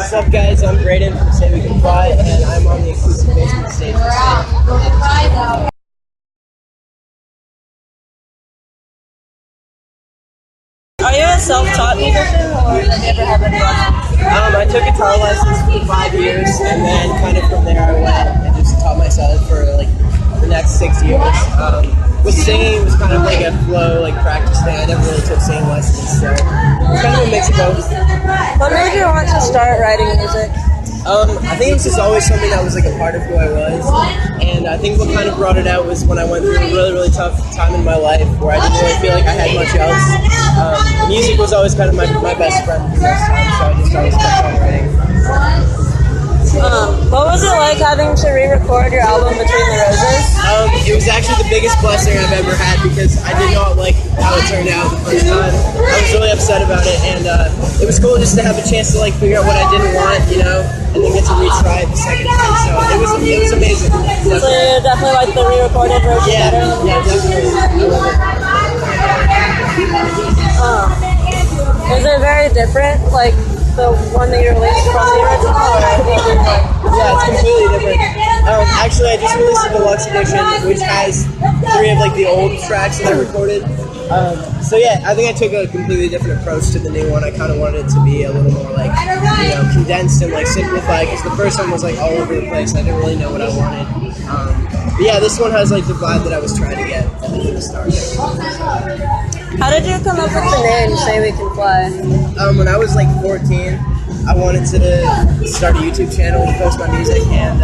What's up, guys? I'm Braden from SayWeCanFly, and I'm on the exclusive basement stage for Say. Are you a self-taught musician, or have you ever had any lessons? I took guitar lessons for 5 years, and then kind of from there I went and just taught myself for like the next 6 years. With singing, it was kind of like a flow, like practice thing. I never really took singing lessons, so it's kind of a mix of both. What made you want to start writing music? I think it was just always something that was like a part of who I was, and I think what kind of brought it out was when I went through a really, really tough time in my life where I didn't really feel like I had much else. Music was always kind of my best friend through those times, so I just always kept on writing. What was it like having to re-record your album Between the Roses? It was actually the biggest blessing I've ever had because I did not like how it turned out the first time. I was really upset about it, and it was cool just to have a chance to like figure out what I didn't want, you know, and then get to retry it the second time. So it was amazing. Definitely. So you definitely like the re-recorded version better? Yeah, definitely. I love it. Is it very different, like the one that you released from the original? Yeah, it's completely different. Actually, I just released the deluxe edition, which has 3 of like the old tracks that I recorded. So yeah, I think I took a completely different approach to the new one. I kind of wanted it to be a little more like, you know, condensed and like simplified, because the first one was like all over the place. I didn't really know what I wanted. But yeah, this one has like the vibe that I was trying to get at the start. How did you come up with the name SayWeCanFly? When I was like 14, I wanted to start a YouTube channel and post my music, and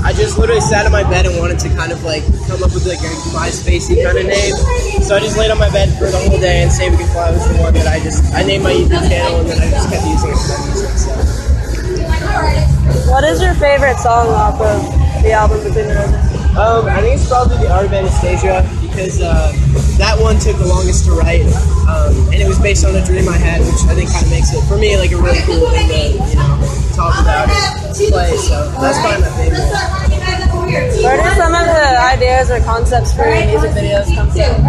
I just literally sat in my bed and wanted to kind of like come up with like a MySpacey kind of name. So I just laid on my bed for the whole day, and SayWeCanFly was the one that I named my YouTube channel, and then I just kept using it for my music. So. What is your favorite song off of the album Between the Roses? I think it's probably the Art of Anastasia, because that one took the longest to write, and it was based on a dream I had, which I think kind of makes it, for me, like a really cool thing to, you know, talk about and play, so that's probably my favorite. Where do some of the ideas or concepts for your music videos come from?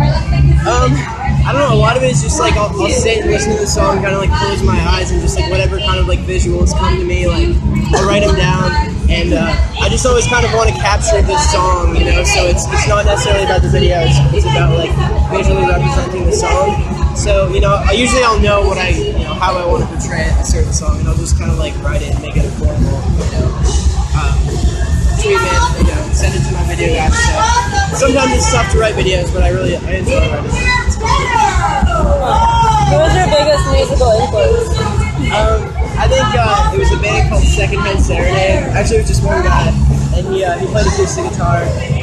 I don't know, a lot of it is just like, I'll sit and listen to the song, kind of like close my eyes, and just like whatever kind of like visuals come to me, like I'll write them down, and I just always kind of want to capture this song, you know, so it's not necessarily about the video, it's about like visually representing the song. So, you know, I'll know what how I want to portray a certain song, and I'll just kind of like write it and make it a formal, you know, treatment, you know, send it to my video guys. So sometimes it's tough to write videos, but I enjoy writing it. Who was your biggest musical influence? I think it was a band called Secondhand Serenade. Actually, it was just one guy, and he played acoustic guitar, and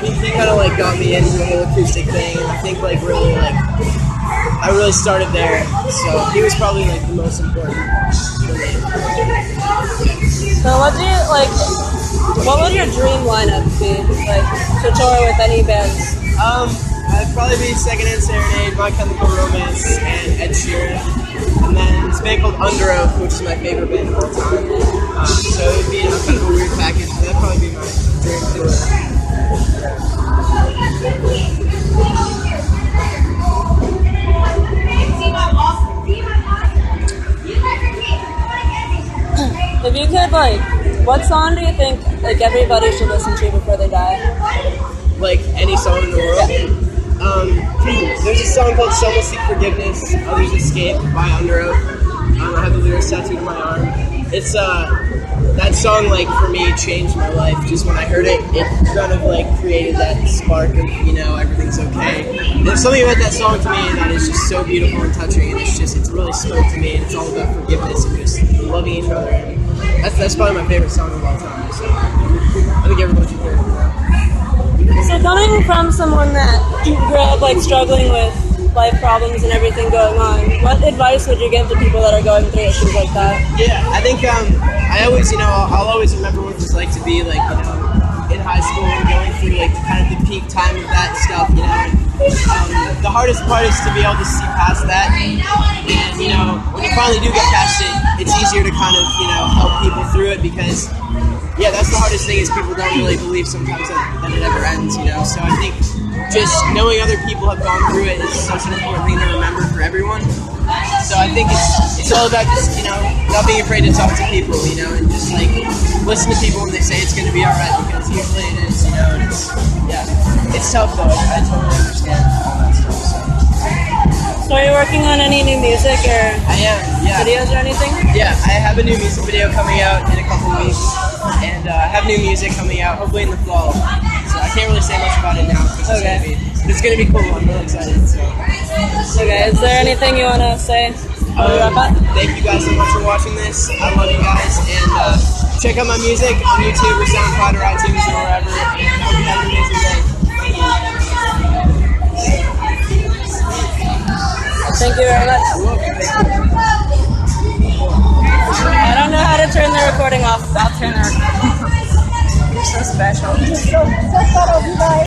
he kind of like got me into the whole acoustic thing. And I think like really like I really started there. So he was probably like the most important for me. So what would your dream lineup be, like, to tour with any bands? I'd probably be Secondhand Serenade, My Chemical Romance, and Ed Sheeran. And then this band called Under Oath, which is my favorite band of all time. So it would be kind of a weird package, but that'd probably be my dream tour. If you could, what song do you think everybody should listen to before they die? Like any song in the world? Yeah. There's a song called Some Will Seek Forgiveness, Others Escape by Under Oath. I have the lyrics tattooed on my arm. It's that song, like, for me, changed my life. Just when I heard it, it kind of like created that spark of, you know, everything's okay. There's something about that song to me that is just so beautiful and touching, and it really spoke to me, and it's all about forgiveness and just loving each other. And that's probably my favorite song of all time. So I think everyone should hear it. So coming from someone that grew up like struggling with life problems and everything going on, what advice would you give to people that are going through issues like that? Yeah, I think I always, you know, I'll always remember what it was like to be like, you know, in high school and going through like kind of the peak time of that stuff, you know. And, the hardest part is to be able to see past that, and you know, when you finally do get past it, it's easier to kind of, you know, help people through it, because yeah, that's the hardest thing, is people don't really believe sometimes that it ever ends, you know. So I think just knowing other people have gone through it is such an important thing to remember for everyone. So I think it's all about just, not being afraid to talk to people, and just like listen to people when they say it's going to be alright, because usually it is, and it's tough though. I totally understand all that stuff. So are you working on any new music or I am, yeah. videos or anything? Yeah, I have a new music video coming out in a couple weeks, and I have new music coming out hopefully in the fall. So I can't really say much about it now because it's gonna be cool. I'm really excited. So. Okay, is there anything you want to say? Thank you guys so much for watching this. I love you guys, and check out my music on YouTube or SoundCloud or iTunes or wherever. And I hope you have an amazing day. Thank you very much. I don't know how to turn the recording off. I'll turn it off. You're so special. So special, you guys.